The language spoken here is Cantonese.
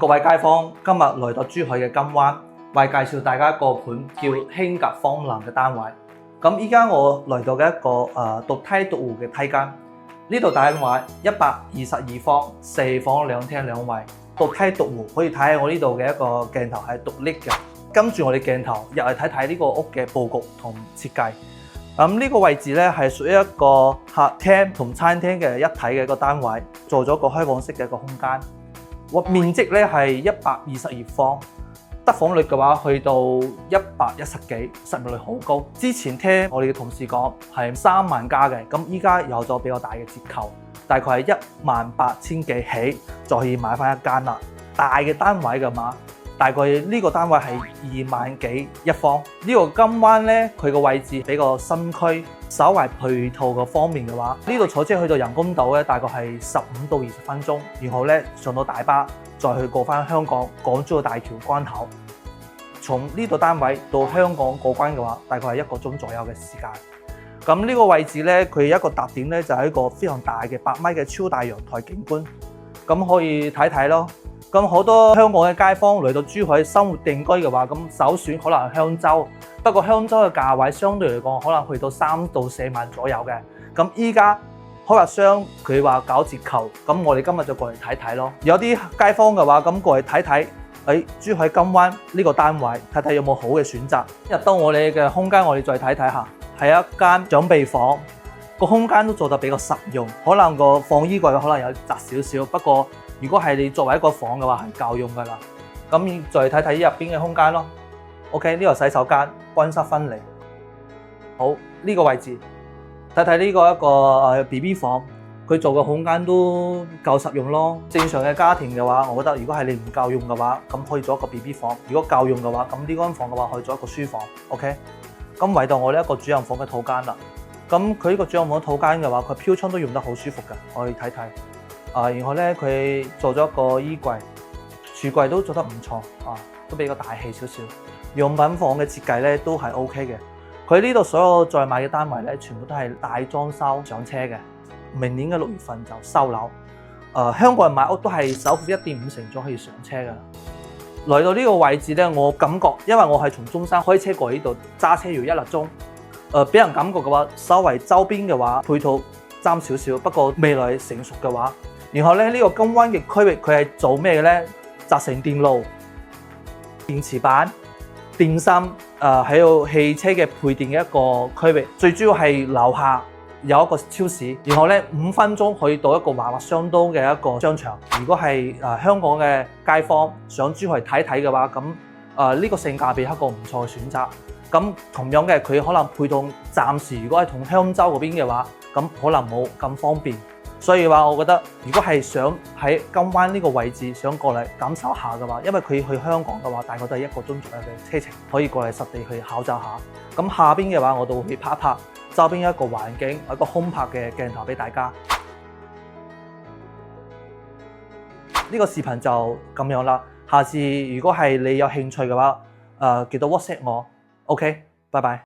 各位街坊，今日來到珠海嘅金灣，為介紹大家一個盤叫興格方南嘅單位。咁依家我來到嘅一個獨梯獨戶嘅梯間，呢度單位122方，4房2廳2衛，獨梯獨戶，可以睇下我呢度嘅一個鏡頭係獨 lift 嘅。跟住我哋鏡頭入嚟睇睇呢個屋嘅佈局同設計。呢個位置咧係屬於一個客廳同餐廳嘅一體嘅一個單位，做咗個開放式嘅一個空間。面積咧係122方，得房率嘅話去到110幾，實用率好高。之前聽我哋嘅同事講係3萬加嘅，咁依家有咗比較大嘅折扣，大概係18000幾起就可以買翻一間啦。大嘅單位嘅嘛，大概呢個單位係2萬幾一方。呢個金灣咧，佢個位置比較新區，稍為配套嘅方面嘅話，呢度坐車去到人工島咧，大概係15到20分鐘，然後咧上到大巴，再去過翻香港港珠澳大橋關口。從呢度單位到香港過關嘅話，大概係1個鐘左右嘅時間。咁呢個位置咧，佢一個特點咧就係一個非常大嘅8米嘅超大陽台景觀，咁可以睇睇咯。咁好多香港嘅街坊嚟到珠海生活定居嘅話，咁首選可能係香洲。不過香洲嘅價位相對嚟講，可能去到3到4萬左右嘅。咁依家開發商佢話搞折扣，咁我哋今日就過嚟睇睇咯。有啲街坊嘅話，咁過嚟睇睇，珠海金灣呢個單位，睇睇有冇好嘅選擇。入到我哋嘅空間，我哋再睇睇下，係一間長輩房，個空間都做得比較實用。可能個放衣櫃可能有窄少少，不過如果係你作為一個房嘅話，係夠用㗎啦。咁再睇睇入邊嘅空間咯。OK， 呢個洗手間，乾濕分離。好，呢個位置睇睇呢個一個BB 房，佢做嘅空間都夠實用咯。正常嘅家庭嘅話，我覺得如果係你唔夠用嘅話，咁可以做一個 BB 房；如果夠用嘅話，咁呢間房嘅話可以做一個書房。OK， 咁圍到我呢一個主人房嘅套間啦。咁佢呢個主人房套間嘅話，佢飄窗都用得好舒服嘅，我哋睇睇。然後咧佢做咗一個衣櫃、櫥櫃都做得唔錯，都比較大氣少少。用品房嘅設計咧都係 OK 嘅。佢呢度所有再買嘅單位咧，全部都係大裝修上車嘅。明年嘅6月份就收樓。香港人買屋都係首付1.5成咗可以上車㗎啦。來到呢個位置咧，我感覺因為我係從中山開車過嚟呢度，揸車要1粒鐘。俾人感覺嘅話，稍為周邊嘅話配套爭少少，不過未來成熟嘅話。然後咧，呢個金灣嘅區域佢係做咩嘅咧？集成電路、電池板、電芯，喺有汽車嘅配電嘅一個區域。最主要係樓下有一個超市，然後咧5分鐘可以到一個華華商都嘅一個商場。如果係香港嘅街坊想珠海睇睇嘅話，咁呢個性價比係一個唔錯嘅選擇。咁同樣嘅，佢可能配套暫時如果係同香洲嗰邊嘅話，咁可能冇咁方便。所以話，我覺得如果係想喺金灣呢個位置想過嚟感受下嘅話，因為佢去香港嘅話，大概都係1個鐘左右嘅車程，可以過嚟實地去考察下。咁下邊嘅話，我都會拍一拍周邊一個環境，一個空拍嘅鏡頭俾大家。呢個視頻就咁樣啦。下次如果係你有興趣嘅話，記得 WhatsApp 我。OK，拜拜。